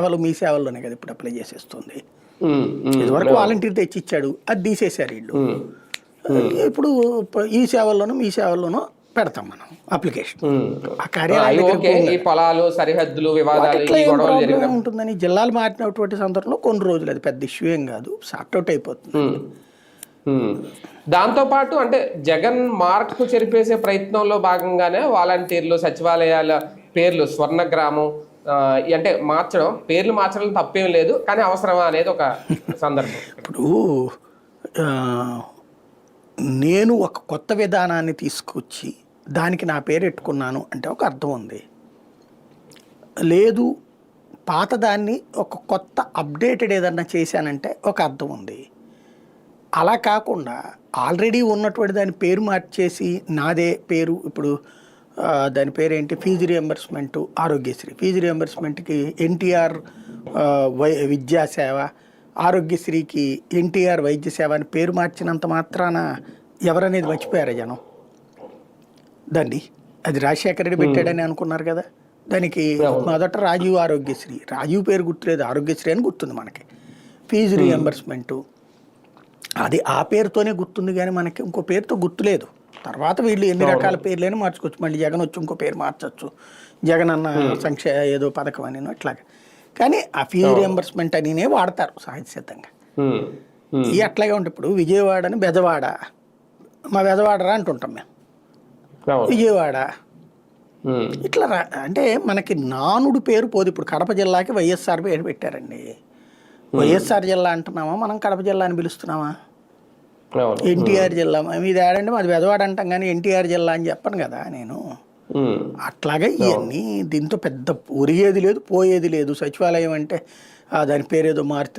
సేవలు మీ సేవల్లోనే కదా ఇప్పుడు అప్లై చేసేస్తుంది. ఇదివరకు అవును. వాలంటీర్ తెచ్చి ఇచ్చాడు, అది తీసేశారు వీళ్ళు. ఉమ్, ఉమ్, ఇప్పుడు ఈ సేవల్లోనూ మీ సేవల్లోనూ పెడతాం మనం అప్లికేషన్. ఉమ్. ఆ కార్యాలయం అవి దగ్గరికి ఓకే, పోం ఈ కదా. పొలాలు సరిహద్దులు వివాదాలు వాటిట్లో ఈ ఏం గొడవలు ప్రాబ్లం జరిగినప్పుడు. ఉంటుందని, జిల్లాలు మారినటువంటి సందర్భంలో కొన్ని రోజులు అది పెద్ద ఇష్యూ ఏం కాదు, సార్ట్అవుట్ అయిపోతుంది. ఉమ్, ఉమ్. దాంతోపాటు అంటే జగన్ మార్క్ చెరిపేసే ప్రయత్నంలో భాగంగానే వాలంటీర్లు సచివాలయాల పేర్లు స్వర్ణగ్రామం అంటే మార్చడం, పేర్లు మార్చడం తప్పేం లేదు, కానీ అవసరమా అనేది ఒక సందర్భం. ఇప్పుడు ఆ, నేను ఒక కొత్త విధానాన్ని తీసుకొచ్చి దానికి నా పేరు పెట్టుకున్నాను అంటే ఒక అర్థం ఉంది. లేదు, పాతదాన్ని ఒక కొత్త అప్డేటెడ్ ఏదన్నా చేశానంటే ఒక అర్థం ఉంది. అలా కాకుండా ఆల్రెడీ ఉన్నటువంటి దాని పేరు మార్చేసి నాదే పేరు ఇప్పుడు దాని పేరేంటి, ఫీజు రియంబర్స్మెంట్ ఆరోగ్యశ్రీ, ఫీజు రియంబర్స్మెంట్కి ఎన్టీఆర్ విద్యాసేవ, ఆరోగ్యశ్రీకి ఎన్టీఆర్ వైద్య సేవ అని పేరు మార్చినంత మాత్రాన ఎవరనేది మర్చిపోయారా జనం? దాన్ని అది రాజశేఖర రెడ్డి పెట్టాడని అనుకున్నారు కదా. దానికి మొదట రాజీవ్ ఆరోగ్యశ్రీ, రాజీవ్ పేరు గుర్తులేదు, ఆరోగ్యశ్రీ అని గుర్తుంది మనకి. ఫీజు రియంబర్స్మెంటు అది ఆ పేరుతోనే గుర్తుంది, కానీ మనకి ఇంకో పేరుతో గుర్తులేదు. తర్వాత వీళ్ళు ఎన్ని రకాల పేర్లైనా మార్చుకోవచ్చు, మళ్ళీ జగన్ వచ్చి ఇంకో పేరు మార్చచ్చు, జగన్ అన్న ఏదో పథకం అని అట్లాగా. కానీ ఆ ఫీజు రియంబర్స్మెంట్ అనినే వాడతారు సహజసిద్ధంగా. ఇవి అట్లాగే ఉంటాయి. ఇప్పుడు విజయవాడని బెజవాడ, మా బెజవాడరా అంటుంటాం మేము, విజయవాడ ఇట్లా అంటే మనకి నానుడు పేరు పోదు. ఇప్పుడు కడప జిల్లాకి వైఎస్ఆర్ పేరు పెట్టారండి, వైఎస్ఆర్ జిల్లా అంటున్నామా, మనం కడప జిల్లా అని పిలుస్తున్నామా? ఎన్టీఆర్ జిల్లా మీది ఏడంటే మాది బెజవాడ అంటాం, కానీ ఎన్టీఆర్ జిల్లా అని చెప్పను కదా నేను. అట్లాగే ఇవన్నీ దీంతో పెద్ద ఒరిగేది లేదు, పోయేది లేదు. సచివాలయం అంటే దాని పేరు ఏదో మారుతుంది.